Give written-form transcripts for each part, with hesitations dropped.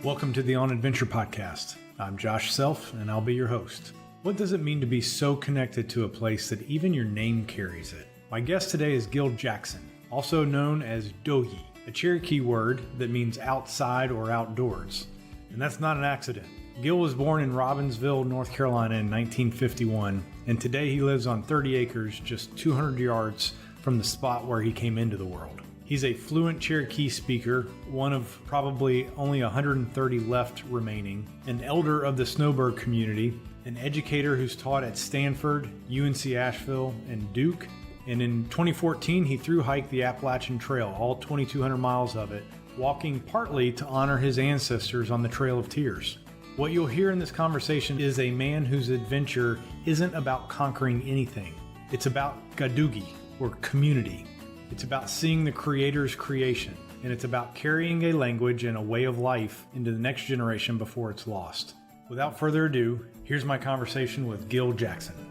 Welcome to the On Adventure podcast. I'm Josh Self, and I'll be your host. What does it mean to be so connected to a place that even your name carries it? My guest today is Gil Jackson, also known as Dohi, a Cherokee word that means outside or outdoors. And that's not an accident. Gil was born in Robbinsville, North Carolina in 1951, and today he lives on 30 acres just 200 yards from the spot where he came into the world. He's a fluent Cherokee speaker, one of probably only 130 left remaining, an elder of the Snowbird community, an educator who's taught at Stanford, UNC Asheville, and Duke. And in 2014, he thru-hiked the Appalachian Trail, all 2,200 miles of it, walking partly to honor his ancestors on the Trail of Tears. What you'll hear in this conversation is a man whose adventure isn't about conquering anything. It's about Gadugi, or community. It's about seeing the Creator's creation, and it's about carrying a language and a way of life into the next generation before it's lost. Without further ado, here's my conversation with Gil Jackson.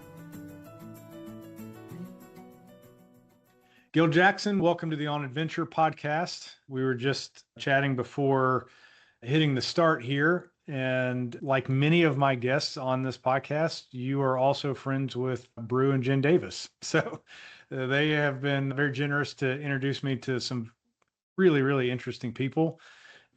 Gil Jackson, welcome to the On Adventure podcast. We were just chatting before hitting the start here, and like many of my guests on this podcast, you are also friends with Brew and Jen Davis. So they have been very generous to introduce me to some really, really interesting people.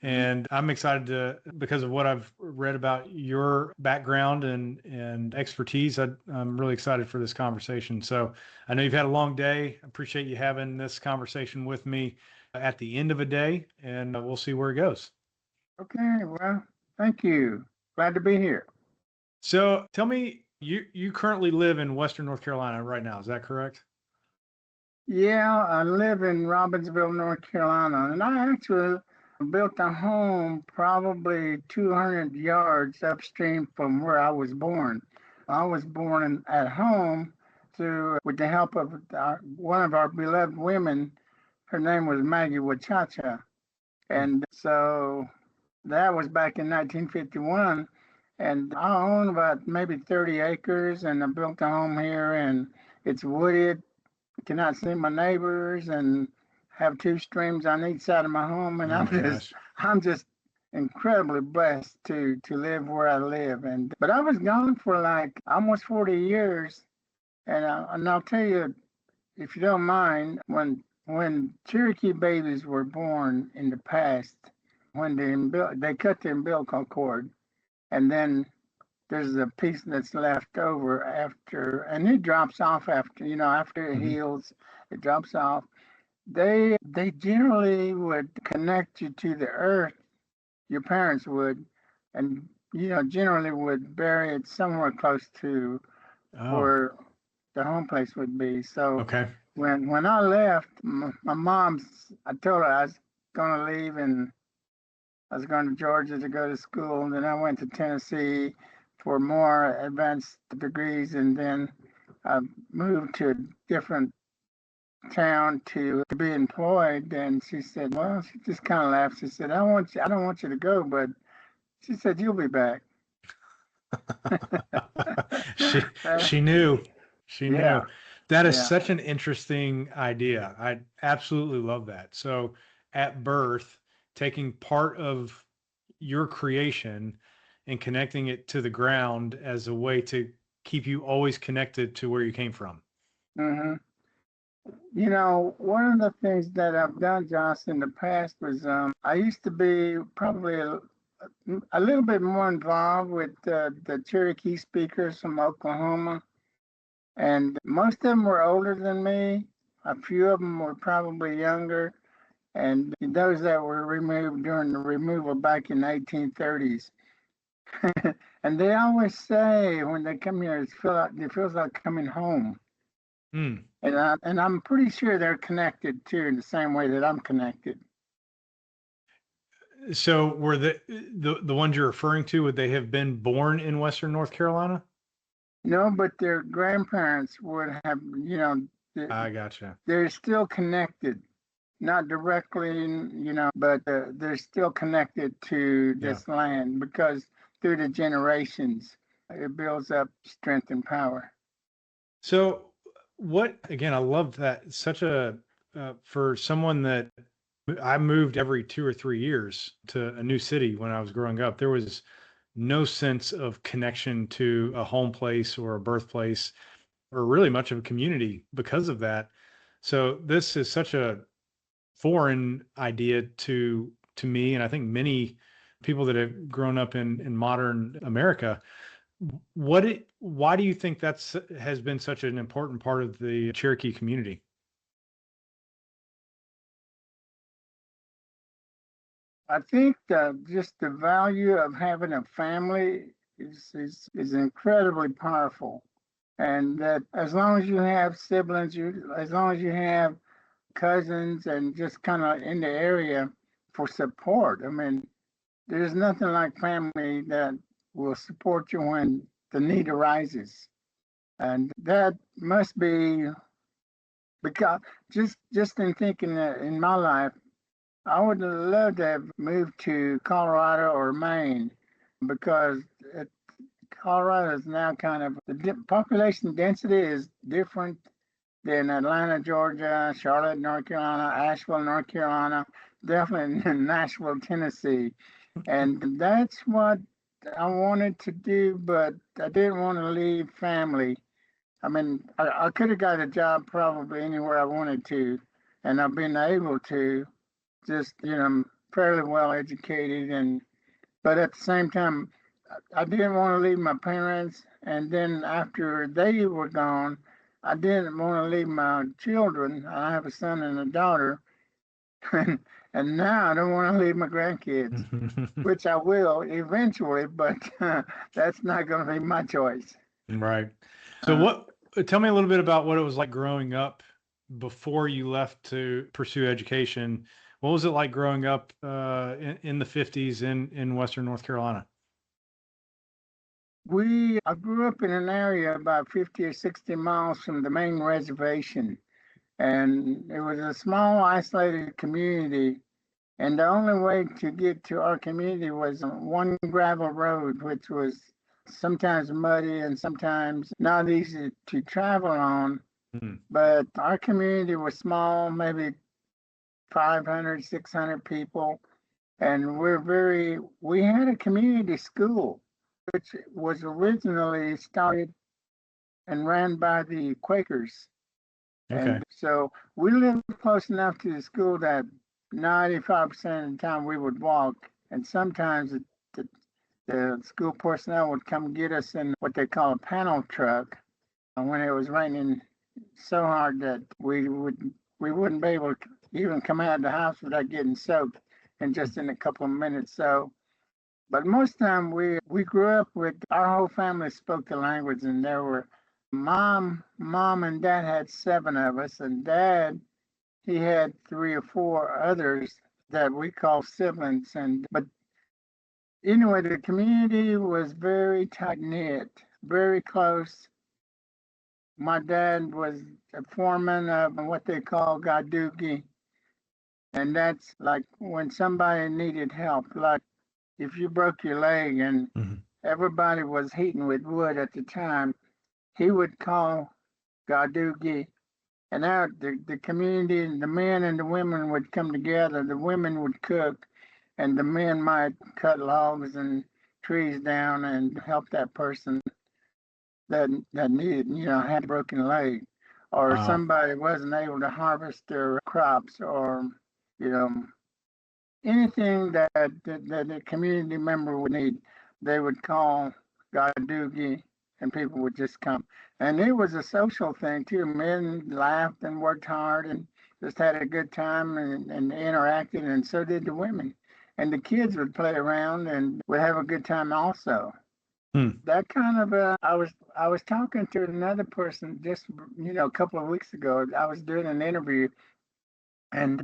And I'm excited because of what I've read about your background and expertise. I'm really excited for this conversation. So I know you've had a long day. I appreciate you having this conversation with me at the end of a day, and we'll see where it goes. Okay, well, thank you. Glad to be here. So tell me, you currently live in Western North Carolina right now. Is that correct? Yeah, I live in Robbinsville, North Carolina, and I actually built a home probably 200 yards upstream from where I was born. I was born at home with the help of one of our beloved women. Her name was Maggie Wachacha. And so that was back in 1951. And I own about maybe 30 acres, and I built a home here, and it's wooded. Cannot see my neighbors, and have two streams on each side of my home, and I'm just incredibly blessed to live where I live. But I was gone for like almost 40 years, and I'll tell you, if you don't mind, when Cherokee babies were born in the past, when they cut the umbilical cord, and then there's a piece that's left over after, and it drops off after it heals, it drops off. They generally would connect you to the earth, your parents would, and generally would bury it somewhere close to where the home place would be. So okay. When I left, my mom's, I told her I was going to leave, and I was going to Georgia to go to school, and then I went to Tennessee for more advanced degrees, and then I moved to a different town to be employed. And she said, well, she just kind of laughed. She said, I don't want you to go, but she said, you'll be back. She knew. She knew. Yeah. That is such an interesting idea. I absolutely love that. So at birth, taking part of your creation and connecting it to the ground as a way to keep you always connected to where you came from. Mm-hmm. One of the things that I've done, Josh, in the past was I used to be probably a little bit more involved with the Cherokee speakers from Oklahoma. And most of them were older than me. A few of them were probably younger. And those that were removed during the removal back in the 1830s. And they always say when they come here, it feels like coming home. Mm. And I'm pretty sure they're connected too, in the same way that I'm connected. So were the ones you're referring to, would they have been born in Western North Carolina? No, but their grandparents would have, I gotcha. They're still connected, not directly, but they're still connected to this land, because through the generations, it builds up strength and power. So again, I love that. Such for someone that I moved every 2 or 3 years to a new city when I was growing up. There was no sense of connection to a home place or a birthplace or really much of a community because of that. So this is such a foreign idea to me, and I think many people that have grown up in modern America. Why do you think that's has been such an important part of the Cherokee community? I think just the value of having a family is incredibly powerful. And that as long as you have siblings, as long as you have cousins and just kind of in the area for support. I mean, there's nothing like family that will support you when the need arises. And that must be because just in thinking that in my life, I would love to have moved to Colorado or Maine because it, Colorado is now kind of the population density is different than Atlanta, Georgia, Charlotte, North Carolina, Asheville, North Carolina, definitely in Nashville, Tennessee. And that's what I wanted to do, but I didn't want to leave family. I mean, I could have got a job probably anywhere I wanted to, and I've been able to just, I'm fairly well educated. But at the same time, I didn't want to leave my parents. And then after they were gone, I didn't want to leave my children. I have a son and a daughter. And, and now I don't want to leave my grandkids, which I will eventually, but that's not going to be my choice. Right. So Uh, tell me a little bit about what it was like growing up before you left to pursue education. What was it like growing up in the 50s in Western North Carolina? I grew up in an area about 50 or 60 miles from the main reservation, and it was a small, isolated community. And the only way to get to our community was one gravel road, which was sometimes muddy and sometimes not easy to travel on. Hmm. But our community was small, maybe 500, 600 people. And we had a community school, which was originally started and ran by the Quakers. Okay. And so we lived close enough to the school that 95% of the time we would walk. And sometimes the school personnel would come get us in what they call a panel truck when it was raining so hard that we wouldn't be able to even come out of the house without getting soaked in a couple of minutes. So but most time we grew up with our whole family spoke the language, and there were mom and dad had seven of us, and dad he had three or four others that we call siblings. And but anyway, the community was very tight knit, very close. My dad was a foreman of what they call Gadugi, and that's like when somebody needed help, like if you broke your leg and Mhm. everybody was heating with wood at the time, he would call Gadugi. And now the community, the men and the women would come together. The women would cook, and the men might cut logs and trees down and help that person that needed, had a broken leg, or Wow. somebody wasn't able to harvest their crops, or you know anything that a community member would need, they would call Gadugi, and people would just come. And it was a social thing too. Men laughed and worked hard and just had a good time and interacted, and so did the women. And the kids would play around and would have a good time also. Hmm. That kind of I was talking to another person just a couple of weeks ago. I was doing an interview, and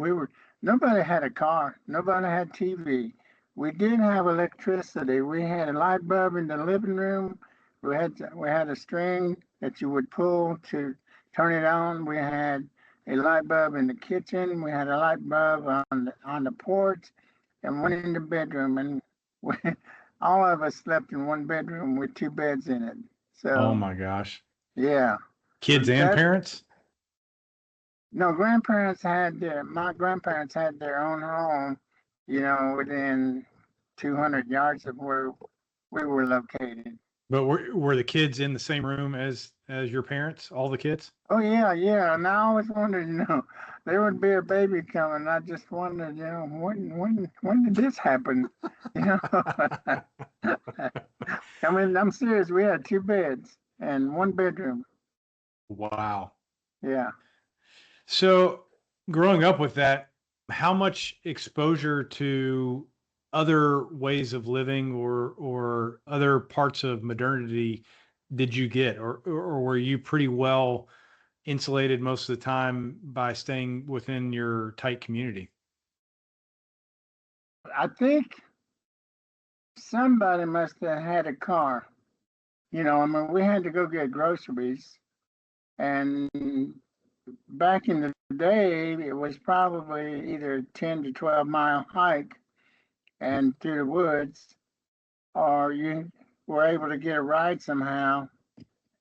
nobody had a car, nobody had TV. We did have electricity. We had a light bulb in the living room. We had a string that you would pull to turn it on. We had a light bulb in the kitchen. We had a light bulb on the porch, and one in the bedroom. And we, all of us slept in one bedroom with two beds in it. Oh So my gosh. yeah, Kids and that parents? No, my grandparents had their own home, within 200 yards of where we were located. But were the kids in the same room as your parents? All the kids? Oh yeah, yeah. And I always wondered, there would be a baby coming. I just wondered, when did this happen? You know, I mean, I'm serious. We had two beds and one bedroom. Wow. Yeah. So growing up with that, how much exposure to other ways of living or other parts of modernity did you get, or were you pretty well insulated most of the time by staying within your tight community? I think somebody must have had a car. I mean, we had to go get groceries, and back in the day, it was probably either a 10 to 12 mile hike and through the woods, or you were able to get a ride somehow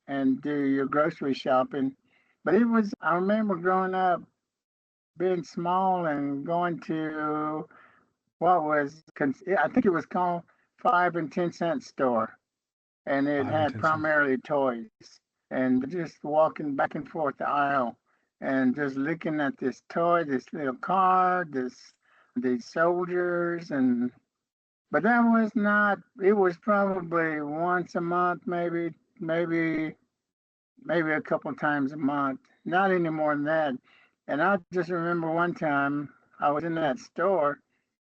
and do your grocery shopping. But I remember growing up being small and going to I think it was called 5 and 10 cent store. And it 5 and had 10 cents. primarily toys. And just walking back and forth the aisle and just looking at this toy, this little car, these soldiers, but that was not. It was probably once a month, maybe a couple times a month, not any more than that. And I just remember one time I was in that store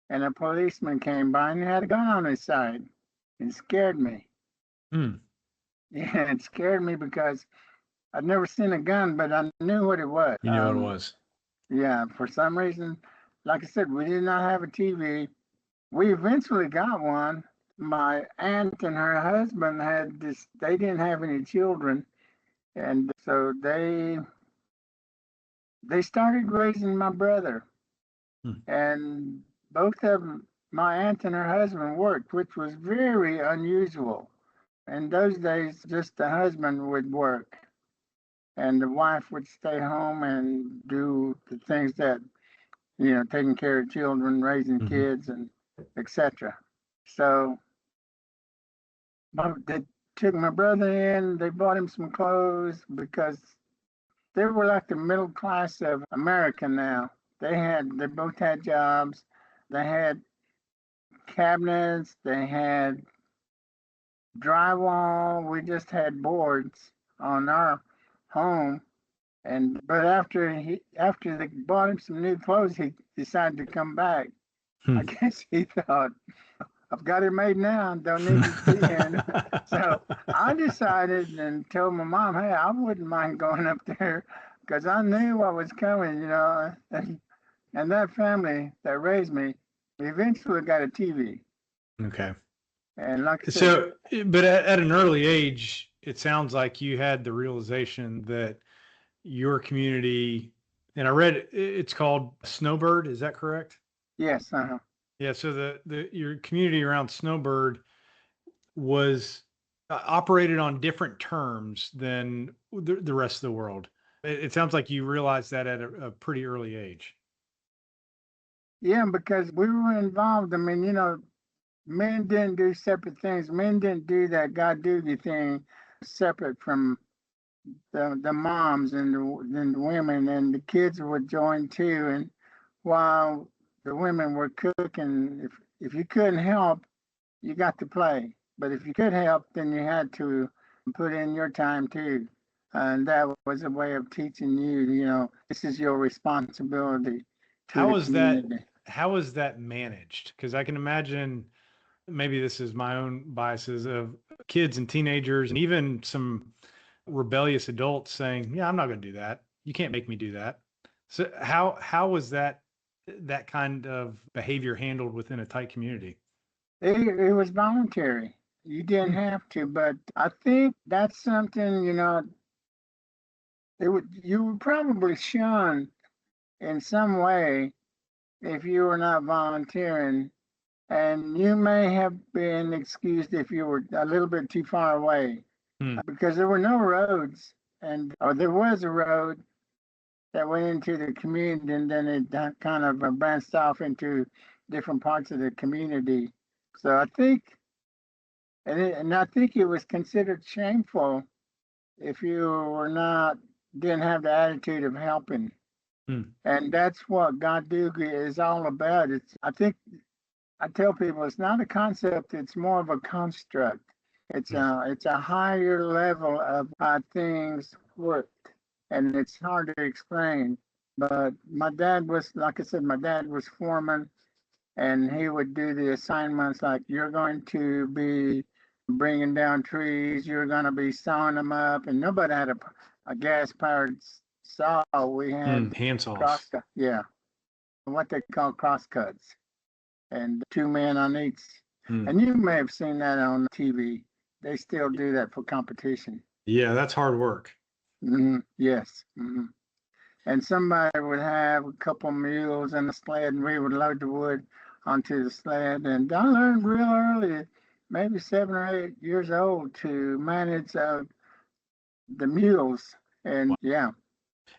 and a policeman came by and he had a gun on his side. It scared me. Hmm. Yeah, it scared me because I'd never seen a gun, but I knew what it was. You know what it was. Yeah, for some reason, like I said, we did not have a TV. We eventually got one. My aunt and her husband had this, they didn't have any children. And so they started raising my brother. Hmm. And both of them, my aunt and her husband worked, which was very unusual. In those days, just the husband would work and the wife would stay home and do the things that, taking care of children, raising Mhm. kids, and etc. So they took my brother in, they bought him some clothes because they were like the middle class of America now. They both had jobs, they had cabinets, they had drywall. We just had boards on our home. But after they bought him some new clothes, he decided to come back. Hmm. I guess he thought, I've got it made now, don't need to be here. So I decided and told my mom, hey, I wouldn't mind going up there because I knew what was coming, and that family that raised me eventually got a TV. Okay. And like I said, So, but at an early age, it sounds like you had the realization that your community, and I read it's called Snowbird. Is that correct? yes, Yeah. So the your community around Snowbird was operated on different terms than the rest of the world. It sounds like you realized that at a pretty early age. yeah, because we were involved. I mean, men didn't do separate things. Men didn't do that Gadugi thing separate from the moms and the women, and the kids would join too. And while the women were cooking, if you couldn't help, you got to play. But if you could help, then you had to put in your time too. And that was a way of teaching you, this is your responsibility to the How is that? community. How is that managed? Because I can imagine, maybe this is my own biases, of kids and teenagers and even some rebellious adults saying, "Yeah, I'm not going to do that. You can't make me do that." So how was that kind of behavior handled within a tight community? It was voluntary. You didn't Hmm. have to, but I think that's something, you would probably shun in some way if you were not volunteering, and you may have been excused if you were a little bit too far away Hmm. because there were no roads, and or there was a road, that went into the community, and then it kind of branched off into different parts of the community. So I think, and I think it was considered shameful if you were not didn't have the attitude of helping. Hmm. And that's what Gadugi is all about. It's I think I tell people it's not a concept, it's more of a construct. It's a higher level of how things work. And it's hard to explain. But my dad was, like I said, my dad was foreman, and he would do the assignments like you're going to be bringing down trees, you're going to be sawing them up, and nobody had a gas powered saw. We had Hand saws. cross, yeah, what they call cross cuts, and two men on each. And you may have seen that on TV. They still do that for competition. Yeah, that's hard work. Yes. And somebody would have a couple mules and a sled, and we would load the wood onto the sled. And I learned real early, maybe 7 or 8 years old, to manage the mules. And yeah.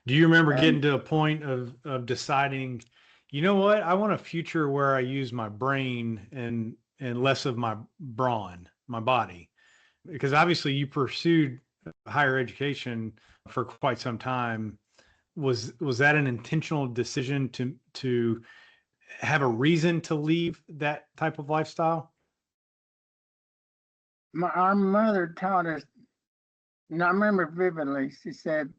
Do you remember getting to a point of deciding, you know what, I want a future where I use my brain and less of my brawn, my body? Because obviously you pursued higher education for quite some time. Was that an intentional decision to have a reason to leave that type of lifestyle? Our mother taught us, and I remember vividly, she said,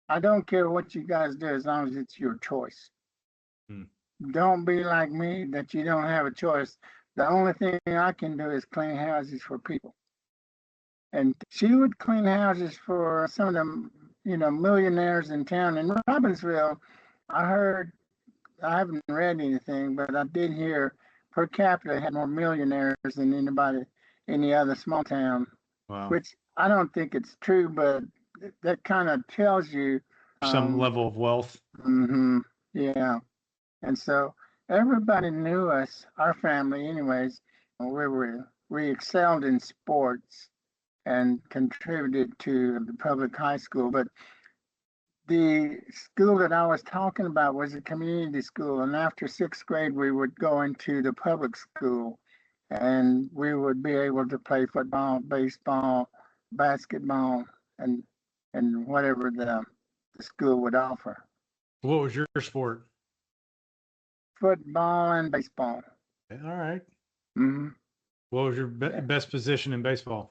I don't care what you guys do as long as it's your choice. Don't be like me that you don't have a choice. The only thing I can do is clean houses for people. And she would clean houses for some of them, millionaires in town. In Robbinsville, I haven't read anything, but I did hear per capita had more millionaires than any other small town. Wow. Which I don't think it's true, but that kind of tells you some level of wealth. Yeah. And so everybody knew us, our family anyways. We excelled in sports and contributed to the public high school. But the school that I was talking about was a community school. And after sixth grade, we would go into the public school, and we would be able to play football, baseball, basketball, and whatever the school would offer. What was your sport? Football and baseball. All right. What was your best position in baseball?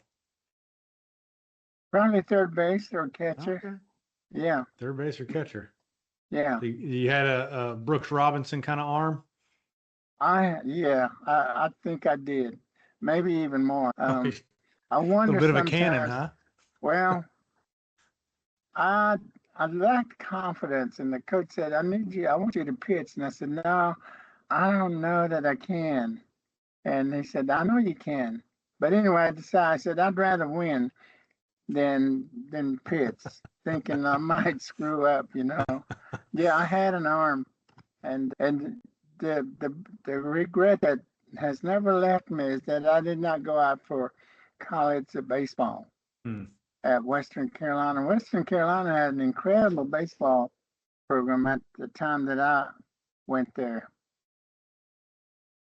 Probably third base or catcher. Okay. Yeah. Third base or catcher. Yeah. You had a Brooks Robinson kind of arm? I think I did. Maybe even more. I wonder. A bit of a cannon, huh? Well, I lacked confidence, and the coach said, I want you to pitch. And I said, no, I don't know that I can. And he said, I know you can. But anyway, I said, I'd rather win than pitch, thinking I might screw up, Yeah, I had an arm, and the regret that has never left me is that I did not go out for college baseball at Western Carolina. Western Carolina had an incredible baseball program at the time that I went there.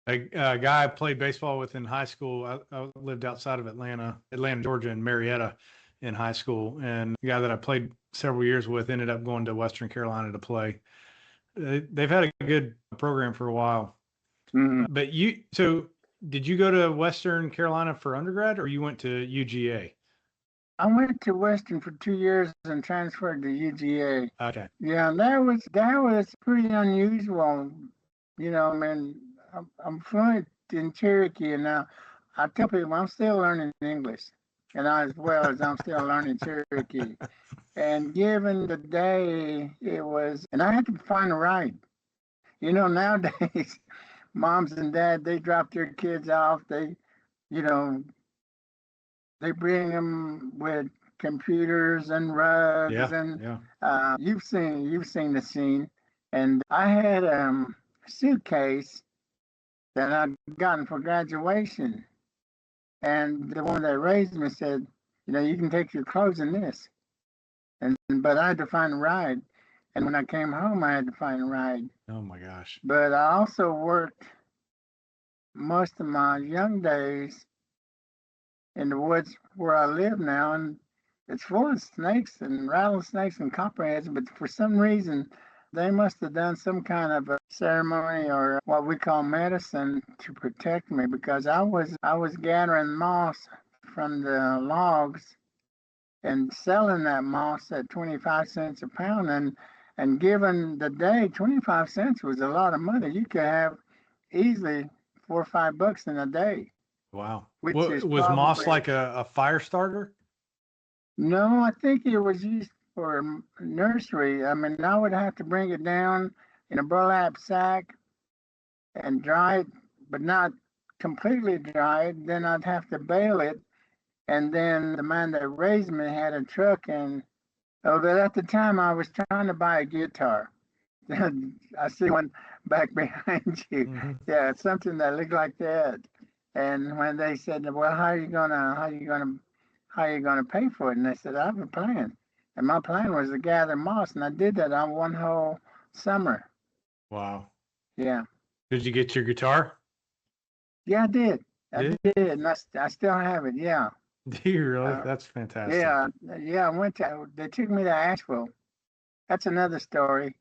A guy I played baseball with in high school, I lived outside of Atlanta, Georgia, in Marietta in high school. And the guy that I played several years with ended up going to Western Carolina to play. They've had a good program for a while. But so did you go to Western Carolina for undergrad, or you went to UGA? I went to Western for 2 years and transferred to UGA. Okay. Yeah, that was pretty unusual. I mean, I'm fluent in Cherokee, and now I tell people I'm still learning English, and as well as I'm still learning Cherokee. And given the day, and I had to find a ride. Nowadays, moms and dad, they drop their kids off. They bring them with computers and rugs, you've seen the scene. And I had a suitcase that I'd gotten for graduation, and the one that raised me said, you can take your clothes in this, but I had to find a ride. And when I came home, I had to find a ride. Oh my gosh. But I also worked most of my young days in the woods where I live now, and it's full of snakes and rattlesnakes and copperheads. But for some reason, they must have done some kind of a ceremony or what we call medicine to protect me, because I was gathering moss from the logs and selling that moss at 25 cents a pound. And given the day, 25 cents was a lot of money. You could have easily $4 or $5 in a day, Wow. which What is was moss probably, like a fire starter? no, I think it was used for nursery. I mean, I would have to bring it down in a burlap sack and dry it, but not completely dry it. Then I'd have to bale it. And then the man that raised me had a truck, and oh, but at the time I was trying to buy a guitar. I see one back behind you. Mm-hmm. Yeah, it's something that looked like that. And when they said, "Well, how are you gonna pay for it?" And I said, "I have a plan." And my plan was to gather moss, and I did that on one whole summer. Wow. Yeah, Did you get your guitar? yeah, I did. I Did did, and I still have it. Yeah, Do you really? uh, That's fantastic. yeah, yeah. They took me to Asheville. That's another story.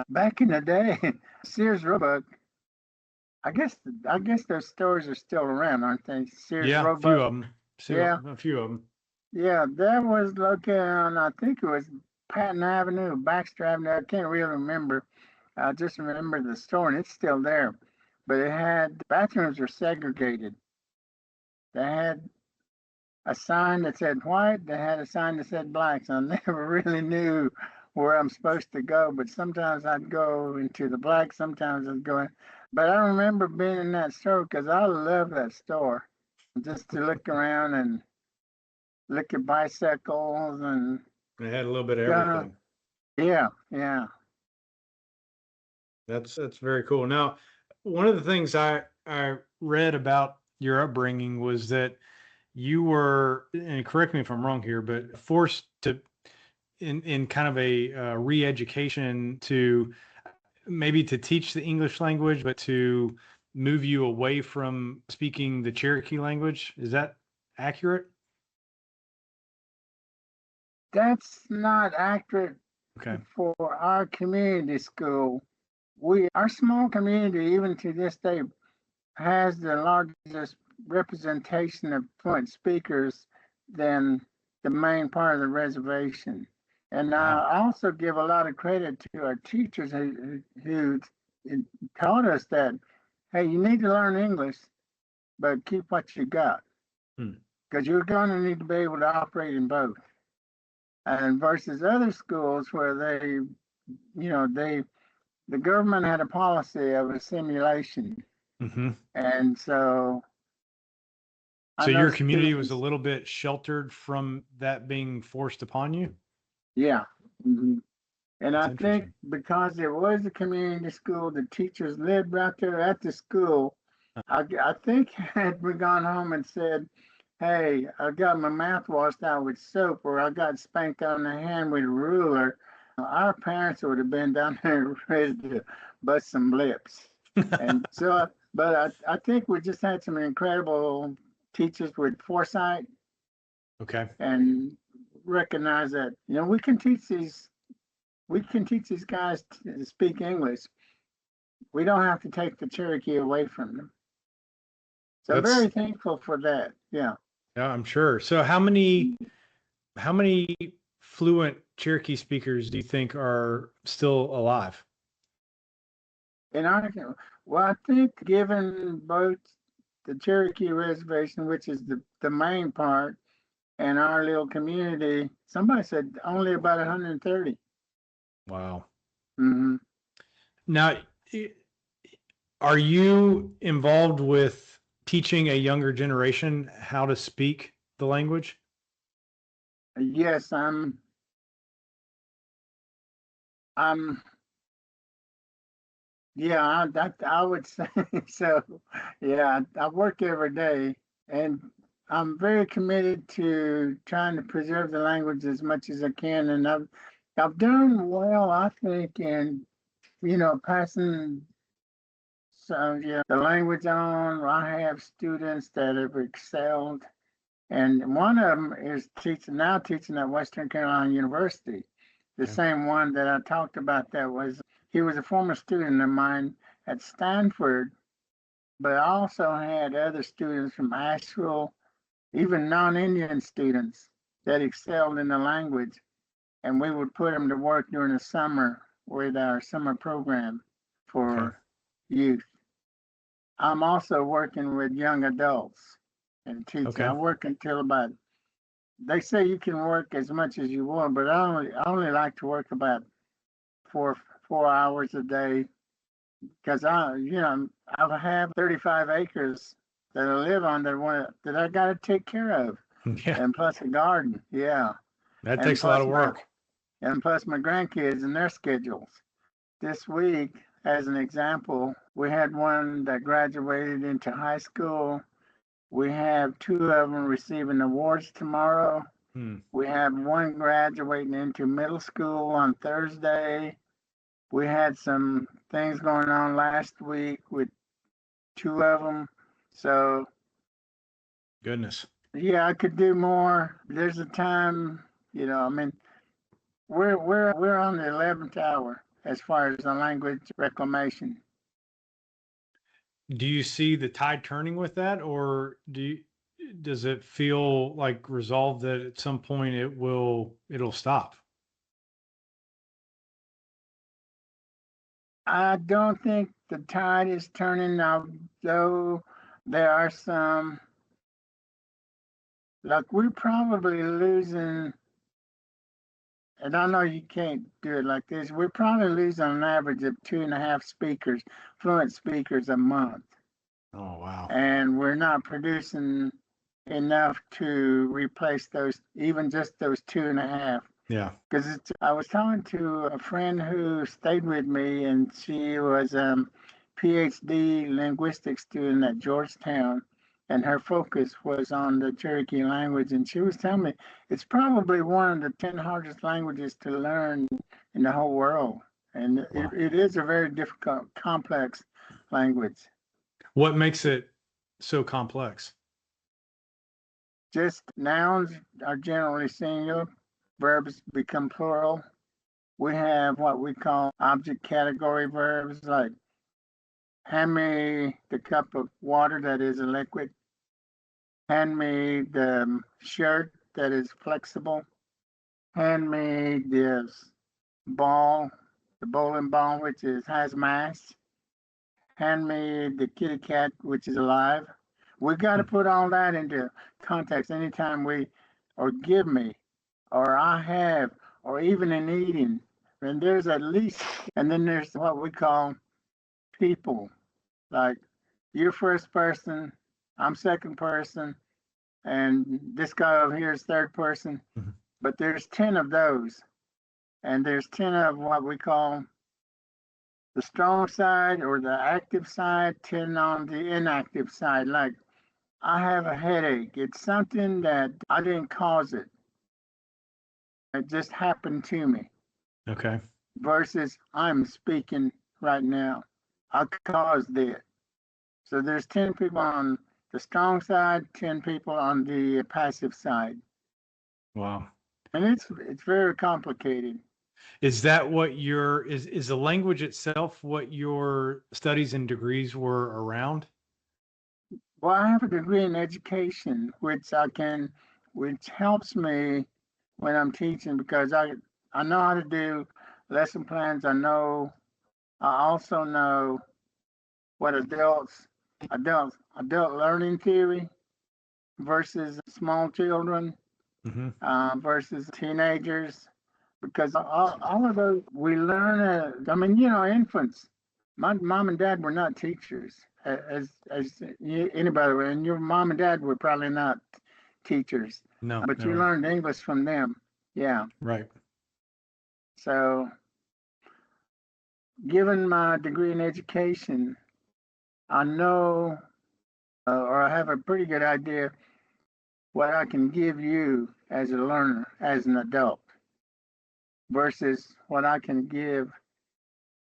Back in the day, Sears Roebuck. I guess those stores are still around, aren't they? Sears Yeah, a few Roebuck. of them. Yeah, A few of them. yeah. That was located on, I think it was Patton Avenue, Baxter Avenue. I can't really remember. I just remember the store, and it's still there. But it had bathrooms were segregated. They had a sign that said white. They had a sign that said black. So I never really knew where I'm supposed to go. But sometimes I'd go into the black. Sometimes I'd go in. But I remember being in that store because I love that store. Just to look around and look at bicycles and They had a little bit of uh, everything. yeah, yeah. That's very cool. Now, one of the things I read about your upbringing was that you were, and correct me if I'm wrong here, but forced to in kind of a re-education to maybe to teach the English language, but to move you away from speaking the Cherokee language. Is that accurate? That's not accurate Okay. for our community school. Our small community, even to this day, has the largest representation of fluent speakers than the main part of the reservation. And Wow. I also give a lot of credit to our teachers who taught us that, hey, you need to learn English, but keep what you got, Hmm. because you're going to need to be able to operate in both. And versus other schools where the government had a policy of assimilation. Mm-hmm. And so I So know your community was a students, little bit sheltered from that being forced upon you? yeah. Mhm. And That's I think interesting. because it was a community school, the teachers lived right there at the school. I think had we gone home and said, hey, I got my mouth washed out with soap, or I got spanked on the hand with a ruler, our parents would have been down there ready to bust some lips. And so, but I think we just had some incredible teachers with foresight Okay. and recognize that, we can teach these guys to speak English. We don't have to take the Cherokee away from them. So I'm That's very thankful for that. Yeah. Yeah, I'm sure. So how many fluent Cherokee speakers do you think are still alive? And well, I think given both the Cherokee Reservation, which is the main part, and our little community, somebody said only about 130. Wow. Hmm. Now, are you involved with teaching a younger generation how to speak the language? Yes, I'm, yeah, I would say so. Yeah, I work every day, and I'm very committed to trying to preserve the language as much as I can. And I've done well, I think, in, passing the language on. I have students that have excelled, and one of them is teaching at Western Carolina University. The Okay. same one that I talked about he was a former student of mine at Stanford, but I also had other students from Asheville, even non-Indian students that excelled in the language, and we would put them to work during the summer with our summer program Okay. for youth. I'm also working with young adults and teaching. I Okay. work until about, they say you can work as much as you want, but I only like to work about four 4 hours a day because I have 35 acres that I live on that I got to take care of, Yeah. and plus a garden. Yeah, That and takes a lot plus of work. my grandkids and their schedules. This week, as an example, we had one that graduated into high school. We have two of them receiving awards tomorrow. Hmm. We have one graduating into middle school on Thursday. We had some things going on last week with two of them. So, Goodness. yeah, I could do more. There's a time, I mean, we're on the 11th hour as far as the language reclamation. Do you see the tide turning with that, or does it feel like resolved that at some point it'll stop? I don't think the tide is turning now, though there are some, like we're probably losing, and I know you can't do it like this, we're probably losing an average of 2.5 speakers, fluent speakers a month. Oh, wow. And we're not producing enough to replace those, even just those 2.5. Yeah. Because I was talking to a friend who stayed with me, and she was a PhD linguistics student at Georgetown, and her focus was on the Cherokee language. And she was telling me it's probably one of the 10 hardest languages to learn in the whole world. And Wow. it is a very difficult, complex language. What makes it so complex? Just nouns are generally singular, verbs become plural. We have what we call object category verbs, like hand me the cup of water that is a liquid, hand me the shirt that is flexible, hand me this ball, the bowling ball, which has mass, hand me the kitty cat, which is alive. We've got to put all that into context anytime or give me, or I have, or even in eating. And there's at least, and then there's what we call people. Like you're first person, I'm second person, and this guy over here is third person. Mm-hmm. But there's 10 of those, and there's 10 of what we call the strong side or the active side, 10 on the inactive side. Like I have a headache. It's something that I didn't cause it. It just happened to me. Okay. Versus I'm speaking right now. I caused it. So there's 10 people on the strong side, 10 people on the passive side. Wow. And it's very complicated. Is that what is the language itself what your studies and degrees were around? Well, I have a degree in education, which helps me when I'm teaching because I know how to do lesson plans. I also know what adult learning theory versus small children Mm-hmm. versus teenagers, because all of those we learn. Infants. My mom and dad were not teachers, as anybody were, and your mom and dad were probably not teachers, No, but you no. learned English from them. Yeah. Right. So, given my degree in education, I know, or I have a pretty good idea what I can give you as a learner, as an adult. versus what I can give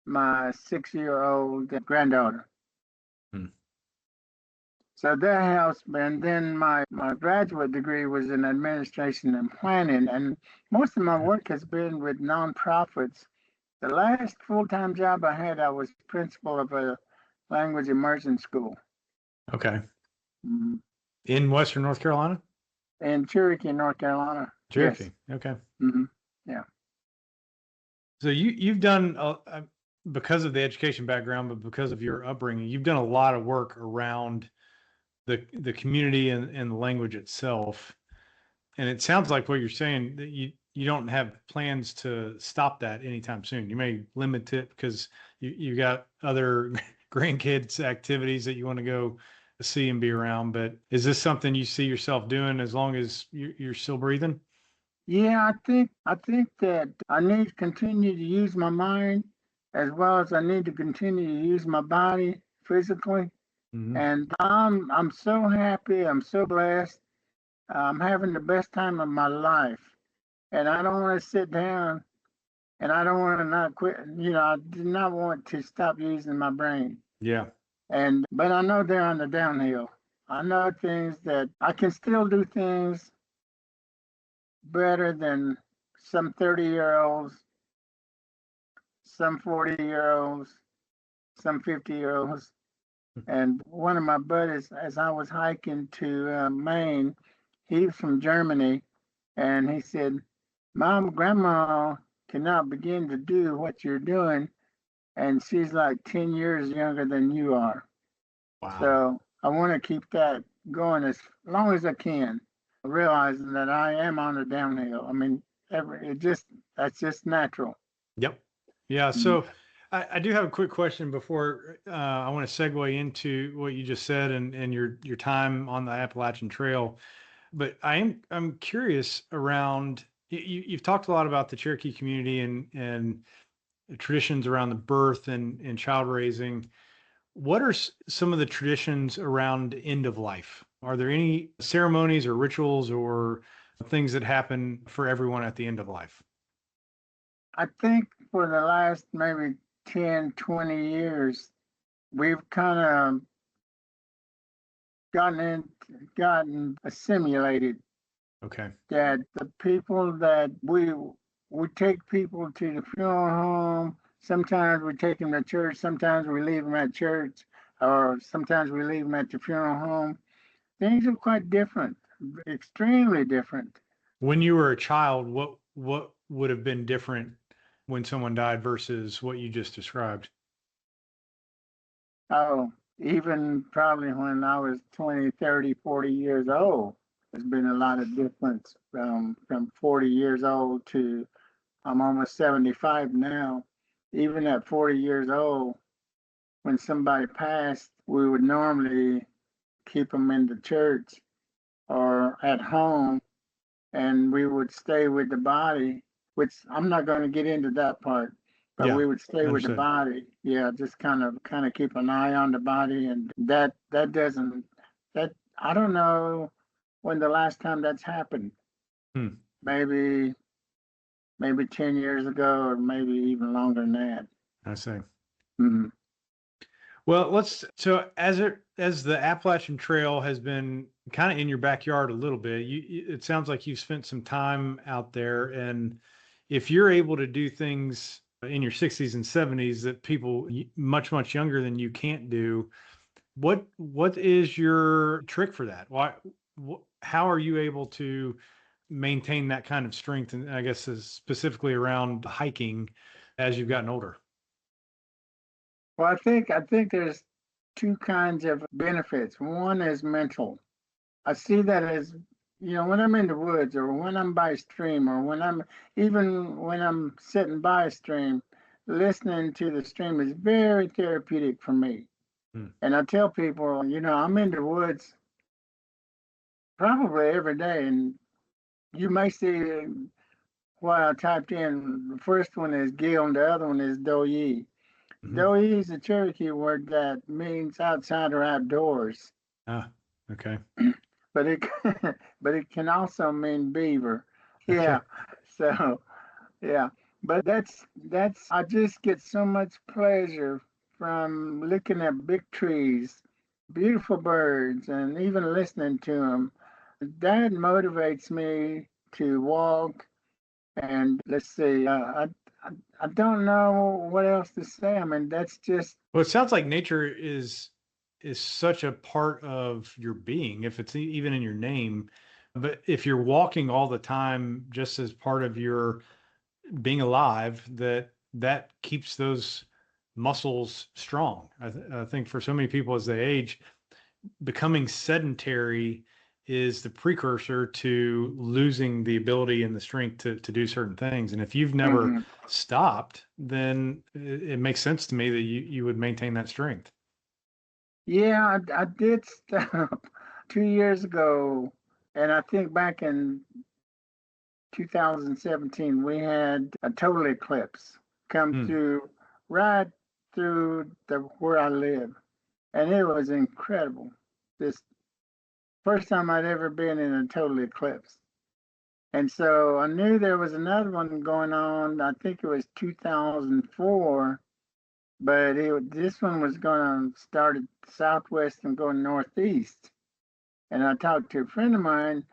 my 6-year-old granddaughter. Hmm. So that helps. And then my graduate degree was in administration and planning. And most of my work has been with nonprofits. The last full-time job I had, I was principal of a language immersion school. Okay. Mm-hmm. In Western North Carolina? In Cherokee, North Carolina. Cherokee. Yes. Okay. Mm-hmm. Yeah. So you've done, because of the education background, but because of your upbringing, you've done a lot of work around the community and the language itself. And it sounds like what you're saying, that you don't have plans to stop that anytime soon. You may limit it because you got other grandkids activities that you want to go see and be around. But is this something you see yourself doing as long as you're still breathing? Yeah, I think that I need to continue to use my mind as well as I need to continue to use my body physically. Mm-hmm. And I'm so happy. I'm so blessed. I'm having the best time of my life. And I don't want to sit down and I don't want to not quit. I do not want to stop using my brain. Yeah. But I know they're on the downhill. I know things that I can still do things better than some 30-year-olds, some 40-year-olds, some 50-year-olds. And one of my buddies, as I was hiking to Maine, he's from Germany, and he said, Mom, Grandma cannot begin to do what you're doing, and she's like 10 years younger than you are. Wow. So I want to keep that going as long as I can, realizing that I am on the downhill. I mean, that's just natural. Yep. Yeah. Mhm. So I do have a quick question before I want to segue into what you just said and your time on the Appalachian Trail. But I'm curious around you've talked a lot about the Cherokee community and the traditions around the birth and child raising. What are some of the traditions around end of life? Are there any ceremonies or rituals or things that happen for everyone at the end of life? I think for the last maybe 10, 20 years, we've kind of gotten assimilated Okay. that the people that we take people to the funeral home. Sometimes we take them to church. Sometimes we leave them at church, or sometimes we leave them at the funeral home. Things are quite different, extremely different. When you were a child, what would have been different when someone died versus what you just described? Oh, even probably when I was 20, 30, 40 years old, there's been a lot of difference from 40 years old to I'm almost 75 now. Even at 40 years old, when somebody passed, we would normally keep them in the church or at home, and we would stay with the body, which I'm not going to get into that part, but Yeah, we would stay with the understood. body. Yeah, just kind of keep an eye on the body, and that doesn't that I don't know when the last time that's happened. Hmm, Maybe 10 years ago, or maybe even longer than that. I see. Mhm. Well, so as the Appalachian Trail has been kind of in your backyard a little bit, it sounds like you've spent some time out there. And if you're able to do things in your 60s and 70s that people much, much younger than you can't do, what is your trick for that? How are you able to maintain that kind of strength? And I guess specifically around hiking as you've gotten older. Well, I think there's two kinds of benefits. One is mental. I see that as when I'm in the woods or when I'm by a stream or when I'm sitting by a stream, listening to the stream is very therapeutic for me. Hmm. And I tell people, I'm in the woods probably every day, and you may see what I typed in. The first one is Gil, and the other one is Dohi. Mhm. Dohi is a Cherokee word that means outside or outdoors, Ah, okay. but it but it can also mean beaver. Okay. Yeah. So yeah. But that's I just get so much pleasure from looking at big trees, beautiful birds, and even listening to them. That motivates me to walk. And let's see, I don't know what else to say. I mean, that's just Well, it sounds like nature is such a part of your being, if it's even in your name. But if you're walking all the time, just as part of your being alive, that keeps those muscles strong. I think for so many people as they age, becoming sedentary is the precursor to losing the ability and the strength to do certain things. And if you've never mhm. stopped, then it makes sense to me that you would maintain that strength. Yeah, I did stop 2 years ago, and I think back in 2017 we had a total eclipse come Hmm. through right through the where I live, and it was incredible. This first time I'd ever been in a total eclipse. And so I knew there was another one going on. I think it was 2004, but this one was going to start at southwest and go northeast. And I talked to a friend of mine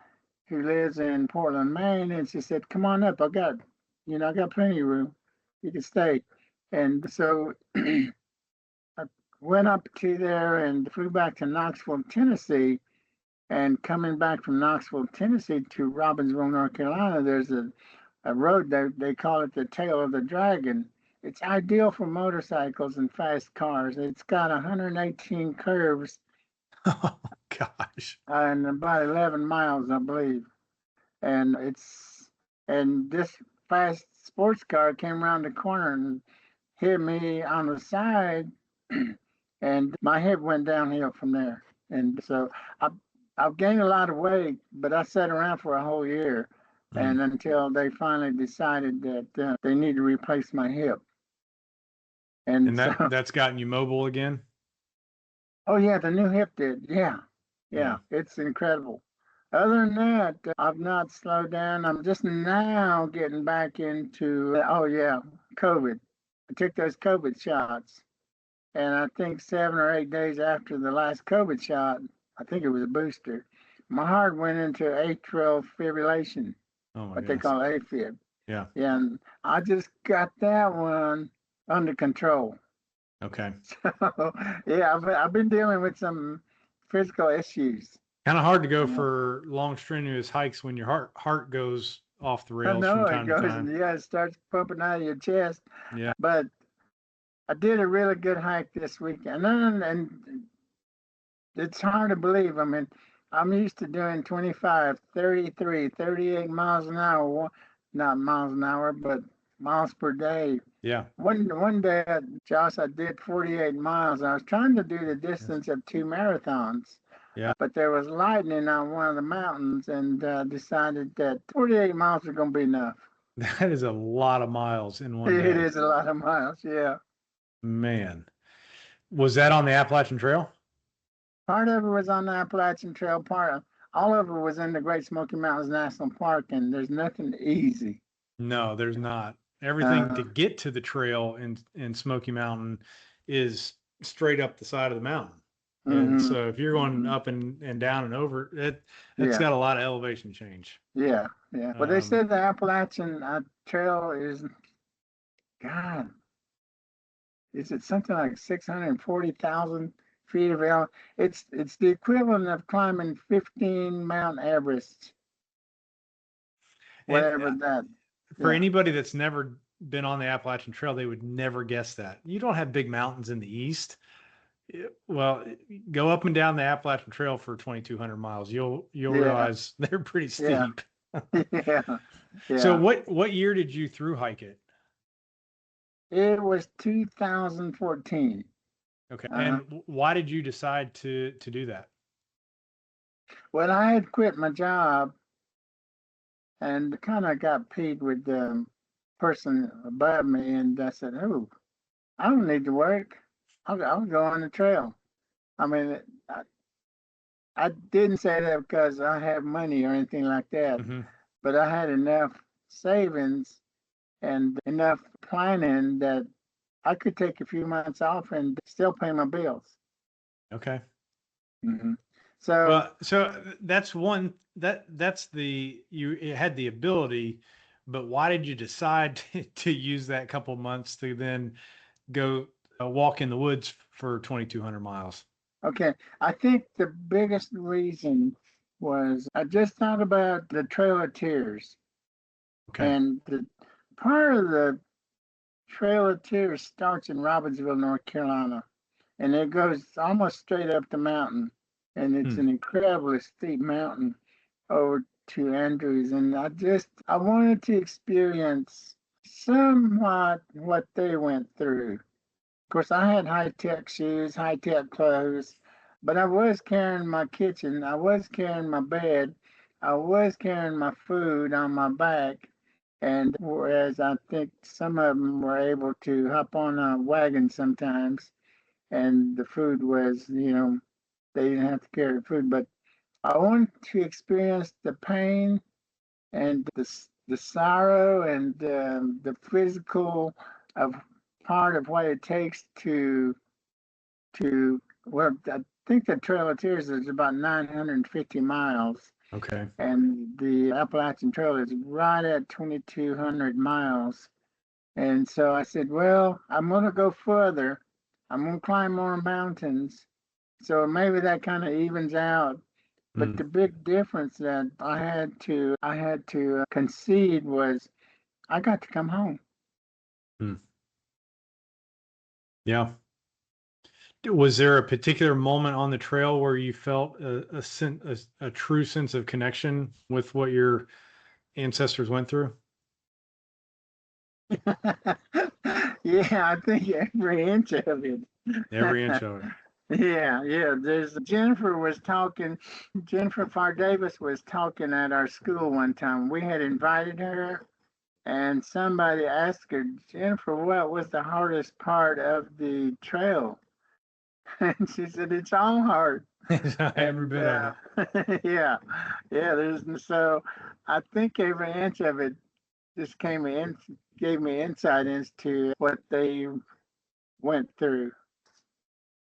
who lives in Portland, Maine, and she said, "Come on up. I got plenty of room. You can stay." And so I went up to there and flew back to Knoxville, Tennessee. And coming back from Knoxville, Tennessee to Robbinsville, North Carolina, there's a road that they call it the Tail of the Dragon. It's ideal for motorcycles and fast cars. It's got 118 curves Oh gosh. and about 11 miles, I believe. And this fast sports car came around the corner and hit me on the side, and my hip went downhill from there. And so I, I've gained a lot of weight, but I sat around for a whole year, Mm. and until they finally decided that they need to replace my hip. And And so, that's gotten you mobile again? oh yeah, the new hip did. Yeah, Yeah. yeah, it's incredible. Other than that, I've not slowed down. I'm just now getting back into, oh yeah, COVID. I took those COVID shots. And I think 7 or 8 days after the last COVID shot, I think it was a booster, my heart went into atrial fibrillation, Oh my what they goodness. call AFib. Yeah. Yeah, and I just got that one under control. Okay. So, yeah, I've been dealing with some physical issues. Kind of hard to go And for long strenuous hikes when your heart goes off the I rails from know it time to goes, time. yeah, it starts pumping out of your chest. Yeah. But I did a really good hike this weekend. And it's hard to believe. I mean, I'm used to doing 25, 33, 38 miles an hour, not miles an hour, but miles per day. Yeah. One day, Josh, I did 48 miles. I was trying to do the Yeah. distance of 2 marathons, Yeah. but there was lightning on one of the mountains, and decided that 48 miles was going to be enough. That is a lot of miles in one It day. is a lot of miles, yeah. Man. Was that on the Appalachian Trail? Part of it was on the Appalachian Trail. All of it was in the Great Smoky Mountains National Park, and there's nothing easy. No, there's not. Everything to Uh, get to the trail in Smoky Mountain is straight up the side of the mountain. And hmm so if you're going up and down and over, it's Yeah, got a lot of elevation change. yeah, yeah. But they Um, said the Appalachian Trail is, God, is it something like 640,000 feet of elevation? It's the equivalent of climbing 15 Mount Everest, and whatever that. for Yeah. anybody that's never been on the Appalachian Trail, they would never guess that. You don't have big mountains in the east. Well, go up and down the Appalachian Trail for 2,200 miles. You'll Yeah, realize they're pretty yeah, steep. yeah, So yeah. what year did you through hike it? It was 2014. Okay. Uh, And why did you decide to do that? Well, I had quit my job and kind of got peeved with the person above me, and I said, "Oh, I don't need to work. I'll go on the trail." I mean, I didn't say that because I have money or anything like that, Hmm. but I had enough savings, and enough planning that I could take a few months off and still pay my bills. Okay. Hmm. So, Well, so that's one that's the you had the ability, but why did you decide to use that couple months to then go walk in the woods for 2,200 miles? okay, I think the biggest reason was I just thought about the Trail of Tears. Okay. And the part of the Trail of Tears starts in Robbinsville, North Carolina, and it goes almost straight up the mountain. And it's Hmm. an incredibly steep mountain over to Andrews. And I wanted to experience somewhat what they went through. Of course, I had high tech shoes, high tech clothes, but I was carrying my kitchen, I was carrying my bed, I was carrying my food on my back. And whereas I think some of them were able to hop on a wagon sometimes, and the food was, they didn't have to carry the food. But I wanted to experience the pain and the sorrow and the physical of part of what it takes to well, I think the Trail of Tears is about 950 miles, Okay. and the Appalachian Trail is right at 2,200 miles. And so I said, well, I'm going to go further. I'm going to climb more mountains. So maybe that kind of evens out. But Hmm. the big difference that I had to concede was I got to come home. Hmm. Yeah. Was there a particular moment on the trail where you felt a true sense of connection with what your ancestors went through? Yeah, I think every inch of it. Every inch of it. Yeah, yeah. Jennifer Farr Davis was talking at our school one time. We had invited her, and somebody asked her, Jennifer, what was the hardest part of the trail? And she said, it's all hard. Every And bit of it. yeah, yeah. So I think every inch of it just gave me insight into what they went through.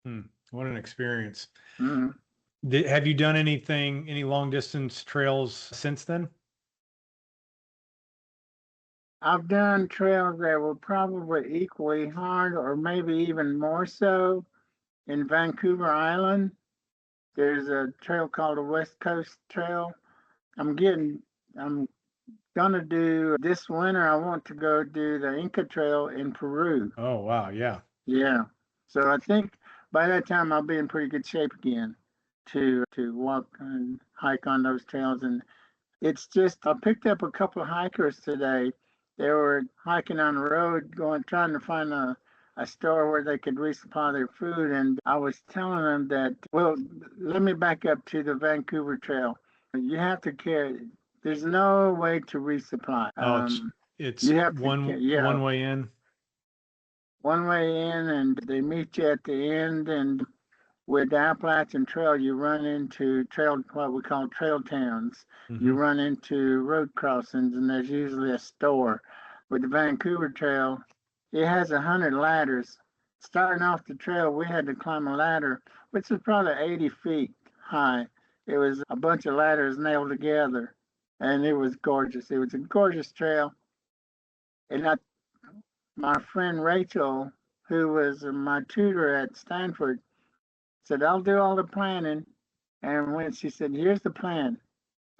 Hmm. What an experience. Mhm. Have you done any long distance trails since then? I've done trails that were probably equally hard or maybe even more so in Vancouver Island. There's a trail called the West Coast Trail. I'm getting, I'm gonna do this winter. I want to go do the Inca Trail in Peru. Oh, wow. Yeah. Yeah. So I think by that time I'll be in pretty good shape again to walk and hike on those trails. And it's just I picked up a couple of hikers today. They were hiking on the road, trying to find a store where they could resupply their food. And I was telling them that, well, let me back up to the Vancouver Trail. You have to carry. There's no way to resupply. Oh, it's You have to, one way in. one way in, and they meet you at the end. And with the Appalachian Trail, you run into what we call trail towns. You Hmm. run into road crossings, and there's usually a store. With the Vancouver Trail, it has 100 ladders. Starting off the trail, we had to climb a ladder, which was probably 80 feet high. It was a bunch of ladders nailed together, and it was gorgeous. It was a gorgeous trail. And my friend Rachel, who was my tutor at Stanford, said, I'll do all the planning. And when she said, here's the plan,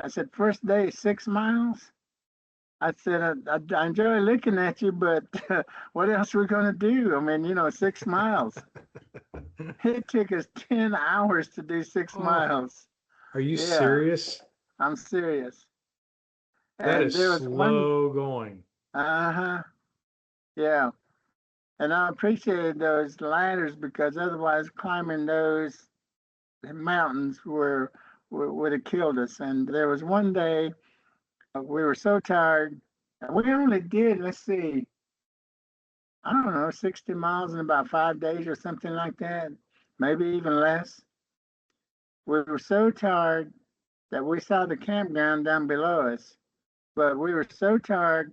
I said, first day, 6 miles. I said, I enjoy looking at you, but what else are we going to do? I mean, 6 miles. It took us 10 hours to do six Oh, miles. are you Yeah, serious? I'm serious. That And is there was one, slow going. uh-huh, yeah. And I appreciated those ladders because otherwise climbing those mountains would have killed us. And there was one day we were so tired. We only did, let's see, I don't know, 60 miles in about 5 days or something like that, maybe even less. We were so tired that we saw the campground down below us, but we were so tired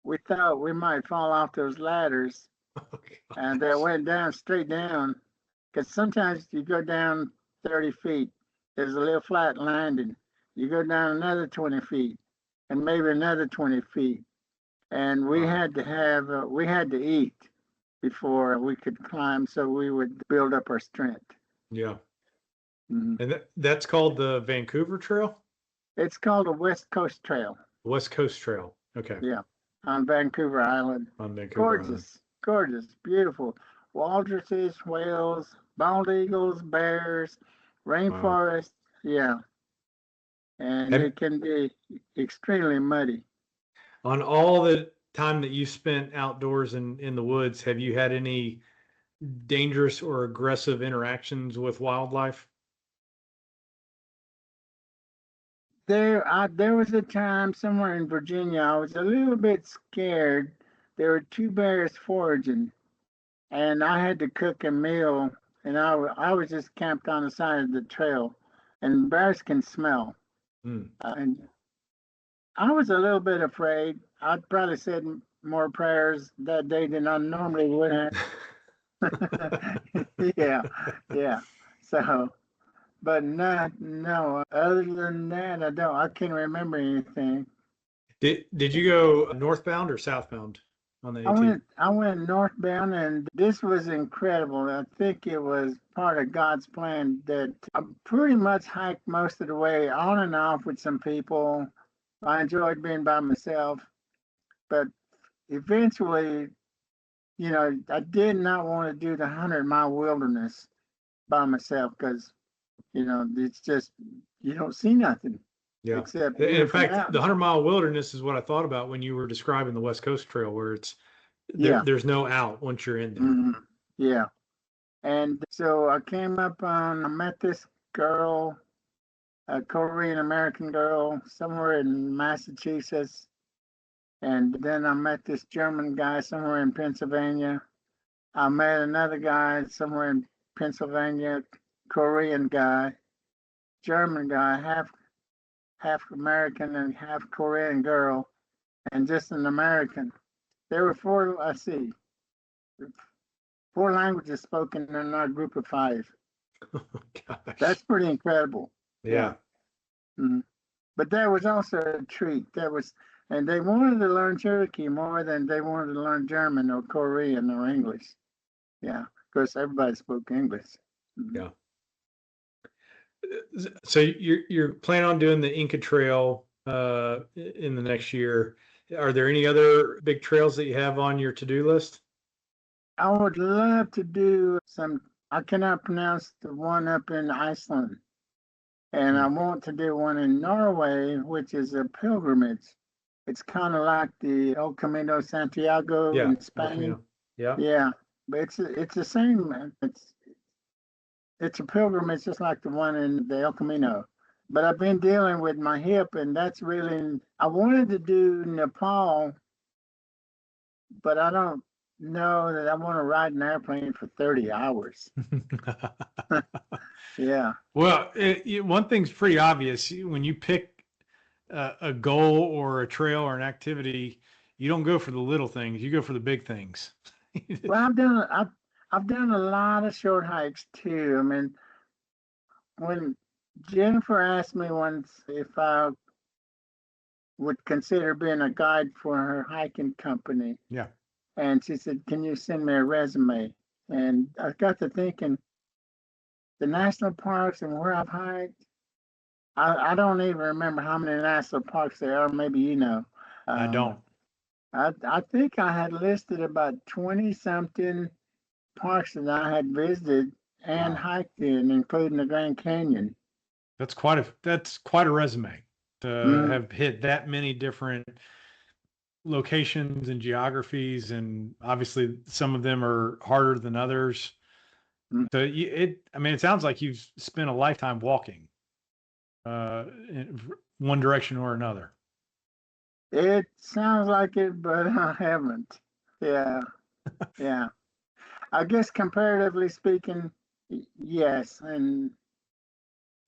we thought we might fall off those ladders, Oh, and gosh. they went down straight down. Because sometimes you go down 30 feet, there's a little flat landing. You go down another 20 feet, and maybe another 20 feet, and Wow. we had to eat before we could climb, so we would build up our strength. Yeah. Mhm. And that's called the Vancouver Trail? It's called the West Coast Trail. West Coast Trail. Okay. Yeah, on Vancouver Island. On Vancouver Island. Gorgeous, gorgeous, beautiful. Walruses, whales, bald eagles, bears, Wow. rainforest. Yeah, and Have, it can be extremely muddy. on all the time that you spent outdoors in the woods, have you had any dangerous or aggressive interactions with wildlife? There was a time somewhere in Virginia I was a little bit scared. There were two bears foraging, and I had to cook a meal, and I was just camped on the side of the trail, and bears can smell. Hmm. And I was a little bit afraid. I'd probably said more prayers that day than I normally would have. Yeah, yeah. So, but no. Other than that, I can't remember anything. Did you go northbound or southbound on the AT? I went northbound, and this was incredible. I think it was part of God's plan that I pretty much hiked most of the way on and off with some people. I enjoyed being by myself, but eventually, I did not want to do the 100-mile wilderness by myself because, it's just, you don't see nothing Yeah. except In beautiful fact, the mountains. 100-mile wilderness is what I thought about when you were describing the West Coast Trail, where Yeah. there's no out once you're in there. Mhm. Yeah. And so I met this girl, a Korean American girl, somewhere in Massachusetts. And then I met this German guy somewhere in Pennsylvania. I met another guy somewhere in Pennsylvania, Korean guy, German guy, half American and half Korean girl, and just an American. There were four languages spoken in our group of five. Gosh. That's pretty incredible. Yeah. Mhm. But that was also a treat. And they wanted to learn Cherokee more than they wanted to learn German or Korean or English. Yeah, of course, everybody spoke English. Mhm. Yeah. So you're planning on doing the Inca Trail in the next year. Are there any other big trails that you have on your to-do list? I would love to do I cannot pronounce the one up in Iceland. And I want to do one in Norway, which is a pilgrimage. It's kind of like the El Camino Santiago Yeah. in Spain. Yeah. Yeah, but it's the same. It's a pilgrimage just like the one in the El Camino. But I've been dealing with my hip, and I wanted to do Nepal, but I don't know that I want to ride an airplane for 30 hours. Yeah. Well, one thing's pretty obvious. When you pick a goal or a trail or an activity, you don't go for the little things, you go for the big things. Well, I've done a lot of short hikes too. I mean, when Jennifer asked me once if I would consider being a guide for her hiking company, Yeah. and she said, "Can you send me a resume?" And I got to thinking, the national parks and where I've hiked, I don't even remember how many national parks there are. Maybe you know. I don't. I think I had listed about 20 something parks that I had visited and Wow. hiked in, including the Grand Canyon. That's quite a resume to Mm, have hit that many different locations and geographies, and obviously some of them are harder than others. mm. So I mean, it sounds like you've spent a lifetime walking in one direction or another. It sounds like it, but I haven't. Yeah, yeah. I guess comparatively speaking, yes.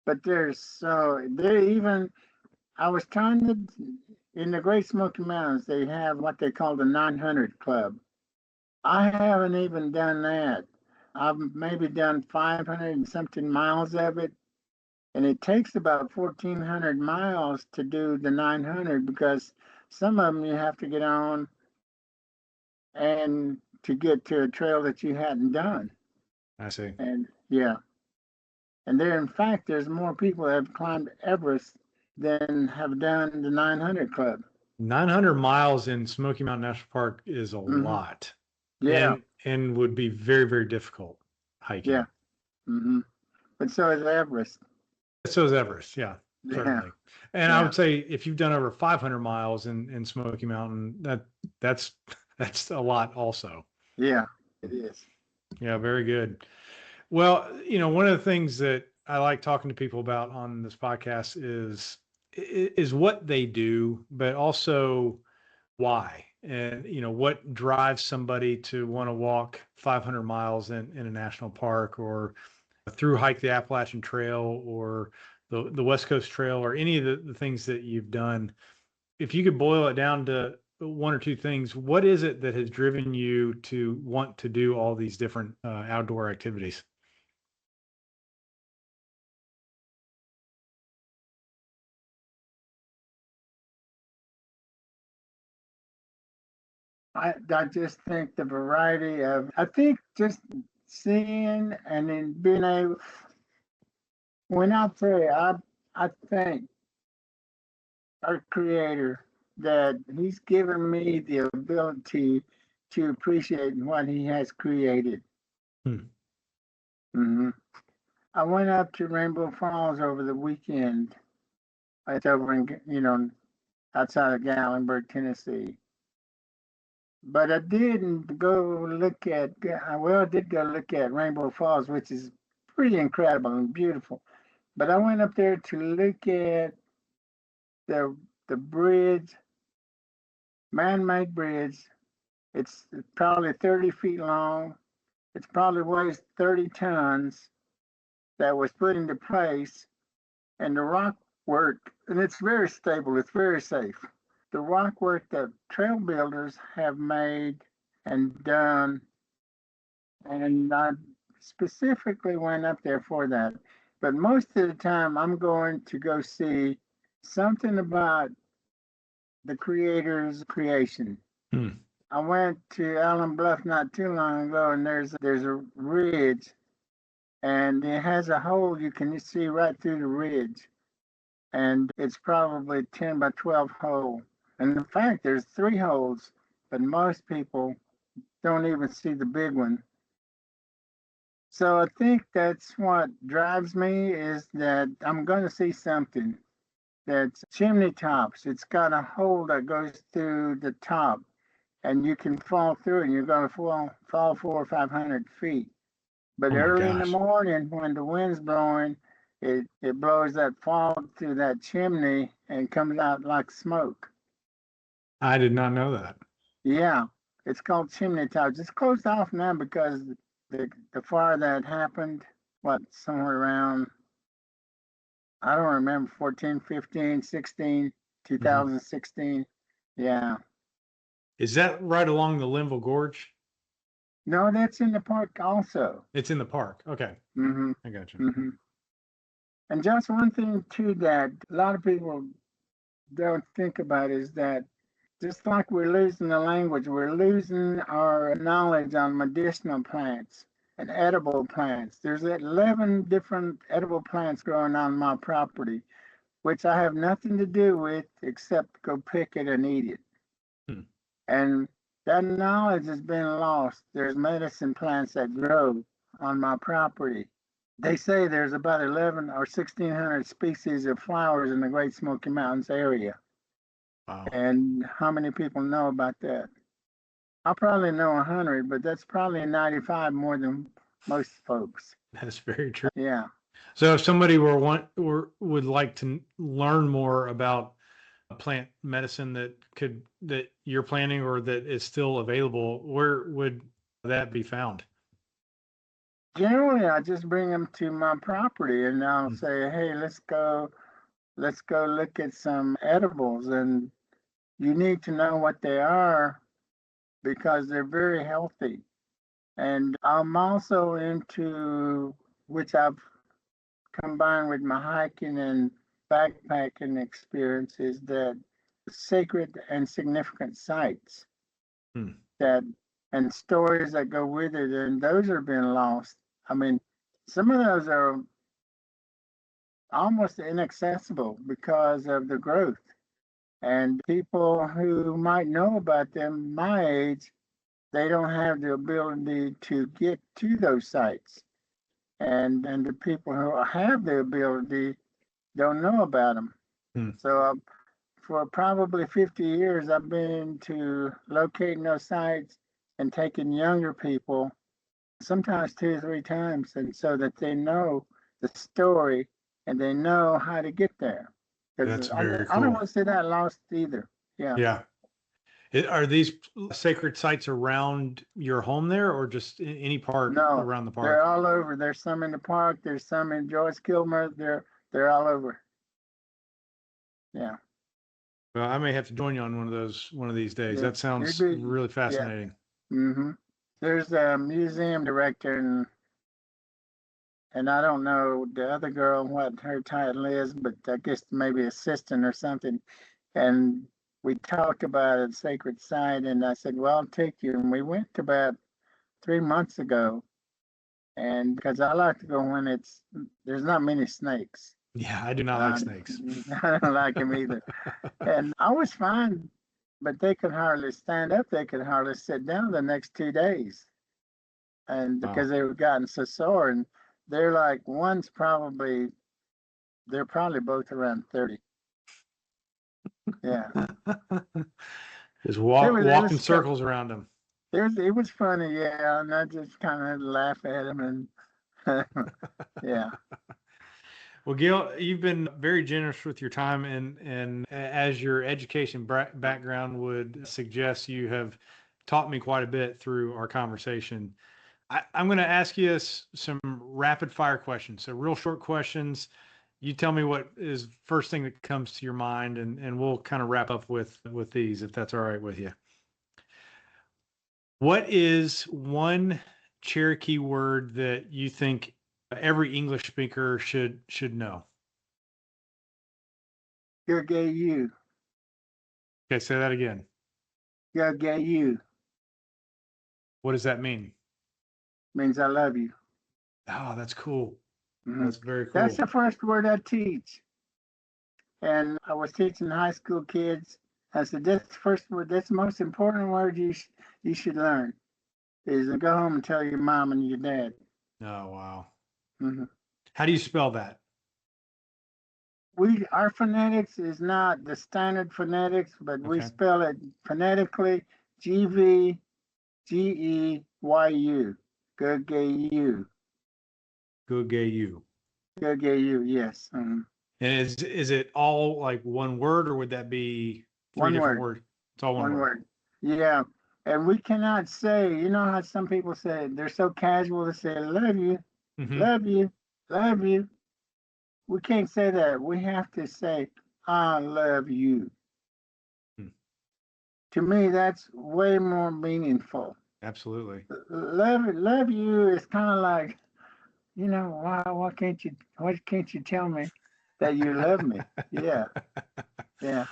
But there even I was trying to, in the Great Smoky Mountains, they have what they call the 900 Club. I haven't even done that. I've maybe done 500 and something miles of it. And it takes about 1,400 miles to do the 900 because some of them you have to get on and to get to a trail that you hadn't done. I see. And yeah. And there, in fact, there's more people that have climbed Everest than have done the 900 Club. 900 miles in Smoky Mountain National Park is a lot. Yeah. And would be very, very difficult hiking. Yeah. But so is Everest. So is Everest, yeah, certainly. And I would say if you've done over 500 miles in Smoky Mountain, that's a lot also. Yeah, it is. Yeah, very good. Well, one of the things that I like talking to people about on this podcast is what they do, but also why, and what drives somebody to want to walk 500 miles in a national park, or thru-hike the Appalachian Trail, or the West Coast Trail, or any of the things that you've done. If you could boil it down to one or two things, what is it that has driven you to want to do all these different outdoor activities? I just think the variety of, I think just seeing and then being able, when I pray, I thank our Creator that He's given me the ability to appreciate what He has created. I went up to Rainbow Falls over the weekend. It's over in, outside of Gatlinburg, Tennessee. But I didn't go look at, I did go look at Rainbow Falls, which is pretty incredible and beautiful. But I went up there to look at the bridge, man-made bridge. It's probably 30 feet long. It probably weighs 30 tons that was put into place. And the rock work, and it's very stable, it's very safe. The rock work that trail builders have made and done, and I specifically went up there for that. But most of the time, I'm going to go see something about the Creator's creation. I went to Allen Bluff not too long ago, and there's a ridge, and it has a hole you can see right through the ridge, and it's probably 10 by 12 hole. And in fact, there's 3 holes, but most people don't even see the big one. So I think that's what drives me, is that I'm going to see something that's chimney tops. It's got a hole that goes through the top, and you can fall through, and you're going to fall 400 or 500 feet. But early in the morning, when the wind's blowing, it blows that fog through that chimney and comes out like smoke. I did not know that. Yeah, it's called chimney tops. It's closed off now because the fire that happened, somewhere around, I don't remember, 14, 15, 16, 2016. Yeah. Is that right along the Linville Gorge? No, that's in the park also. It's in the park. Okay. I got you. And just one thing too that a lot of people don't think about is that just like we're losing the language, we're losing our knowledge on medicinal plants and edible plants. There's 11 different edible plants growing on my property, which I have nothing to do with except go pick it and eat it. And that knowledge has been lost. There's medicine plants that grow on my property. They say there's about 11 or 1,600 species of flowers in the Great Smoky Mountains area. Wow. And how many people know about that? I probably know 100, but that's probably 95 more than most folks. That's very true. Yeah. So if somebody would like to learn more about plant medicine that you're planning or that is still available, where would that be found? Generally, I just bring them to my property and I'll say, hey, let's go let's go look at some edibles. And you need to know what they are because they're very healthy. And I'm also into, which I've combined with my hiking and backpacking experiences, that sacred and significant sites Hmm. that and stories that go with it, and those are being lost. I mean, some of those are almost inaccessible because of the growth. And people who might know about them my age, they don't have the ability to get to those sites. And the people who have the ability don't know about them. Hmm. So for probably 50 years, I've been into locating those sites and taking younger people, sometimes 2 or 3 times, and so that they know the story and they know how to get there. That's Because very I don't cool. want to see that lost either. Yeah. Yeah. Are these sacred sites around your home there, or just any part No, around the they're park? all over. There's some in the park. There's some in Joyce Kilmer. They're all over. Yeah. Well, I may have to join you on one of these days. Yeah. That sounds really Yeah. fascinating. Mm-hmm. There's a museum director, and I don't know the other girl what her title is, but I guess maybe assistant or something. And we talked about a sacred site, and I said, "Well, I'll take you." And we went about 3 months ago, and because I like to go when there's not many snakes. Yeah, I do not like snakes. I don't like them either. And I was fine, but they could hardly stand up. They could hardly sit down the next 2 days. And Wow. because they were gotten so sore, and they're like, they're probably both around 30. Yeah. Just It walking was, circles around them. it was funny. Yeah. And I just kind of laugh at them and, yeah. Well, Gil, you've been very generous with your time, and as your education background would suggest, you have taught me quite a bit through our conversation. I'm going to ask you some rapid fire questions. So real short questions. You tell me what is first thing that comes to your mind, and we'll kind of wrap up with these, if that's all right with you. What is one Cherokee word that you think every English speaker should know? Gvgeyu. Okay, say that again. Gvgeyu What does that mean? means I love you. Oh, that's cool. Mhm. That's very cool. That's the first word I teach. And I was teaching high school kids. I said, "That's the first word. That's the most important word you should learn. Is to go home and tell your mom and your dad." Oh, wow. Hmm. How do you spell that? Our phonetics is not the standard phonetics, but we Okay. spell it phonetically Gvgeyu. Gvgeyu. Gvgeyu. Gvgeyu. Yes. Mhm. And is it all like one word, or would that be three One different word. words? It's all one One word. word. Yeah. And we cannot say, you know how some people say, they're so casual to say, "Love you, Mm-hmm. love you, love you." We can't say that. We have to say, "I love you." Hmm. To me, that's way more meaningful. Absolutely. Love you is kind of like, why can't you tell me that you love me? Yeah. Yeah.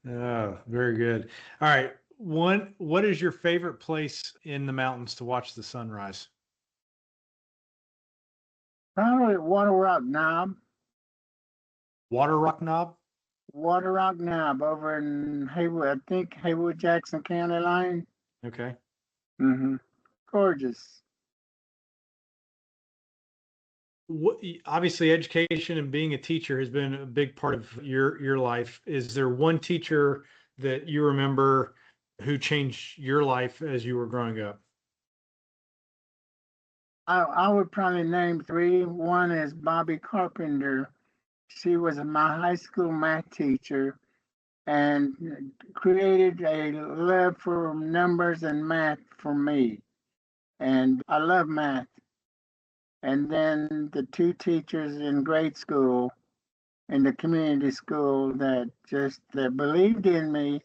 Oh, very good. All right. What is your favorite place in the mountains to watch the sunrise? Probably Water Rock Knob. Water Rock Knob? Water Rock Knob over in Haywood, I think Haywood Jackson County line. Okay. Mm-hmm. Gorgeous. Obviously, education and being a teacher has been a big part of your life. Is there one teacher that you remember who changed your life as you were growing up? I would probably name three. One is Bobby Carpenter. She was my high school math teacher and created a love for numbers and math for me. And I love math. And then the two teachers in grade school, in the community school that believed in me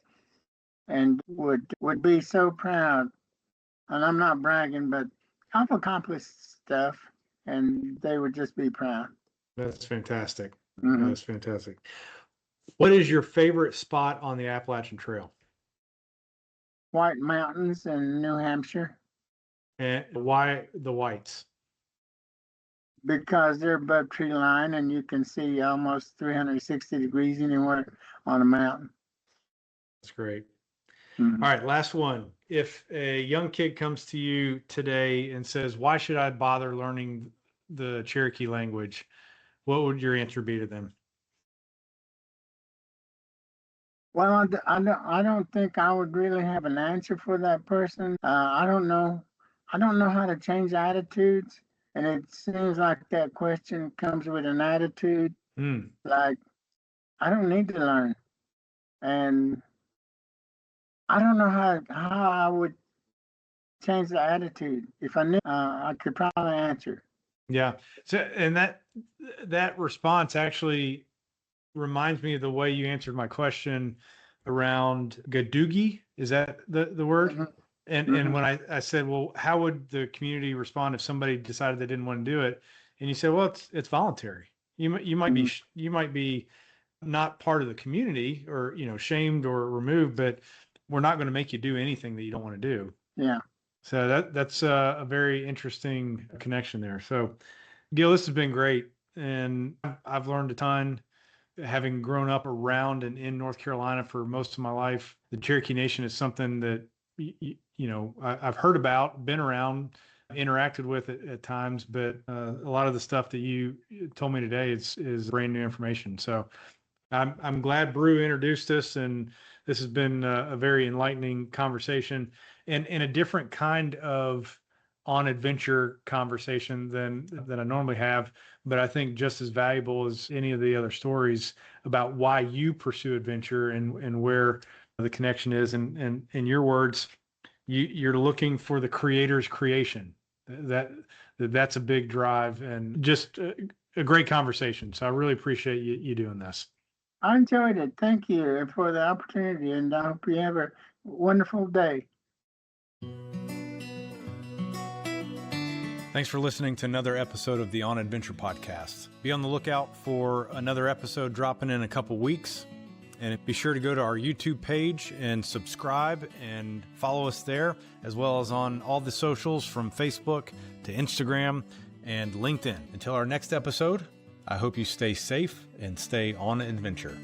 and would be so proud. And I'm not bragging, but I've accomplished stuff, and they would just be proud. That's fantastic. Mhm. That's fantastic. What is your favorite spot on the Appalachian Trail? White Mountains in New Hampshire, And why the whites? because they're above tree line and you can see almost 360 degrees anywhere on a mountain. That's great. Mhm. All right, last one. If a young kid comes to you today and says, "Why should I bother learning the Cherokee language?" What would your answer be to them? Well, I don't think I would really have an answer for that person. I don't know. I don't know how to change attitudes. And it seems like that question comes with an attitude Mm, like, I don't need to learn. And I don't know how I would change the attitude. If I knew, I could probably answer. yeah. So, and that response actually reminds me of the way you answered my question around Gadugi. Is that the word? Mhm. And when I said, well, how would the community respond if somebody decided they didn't want to do it? And you said, well, it's voluntary. You might be not part of the community or, shamed or removed, but we're not going to make you do anything that you don't want to do. Yeah. So that's a very interesting connection there. So Gil, this has been great. And I've learned a ton having grown up around and in North Carolina for most of my life. The Cherokee Nation is something that, I've heard about, been around, interacted with at times, but a lot of the stuff that you told me today is brand new information. So I'm glad Brew introduced us, and this has been a very enlightening conversation and a different kind of on adventure conversation than I normally have, but I think just as valuable as any of the other stories about why you pursue adventure and where the connection is. And in your words, you're looking for the creator's creation. That's a big drive and just a great conversation. So I really appreciate you doing this. I enjoyed it. Thank you for the opportunity, and I hope you have a wonderful day. Thanks for listening to another episode of the On Adventure podcast. Be on the lookout for another episode dropping in a couple weeks. And be sure to go to our YouTube page and subscribe and follow us there, as well as on all the socials from Facebook to Instagram and LinkedIn. Until our next episode, I hope you stay safe and stay on adventure.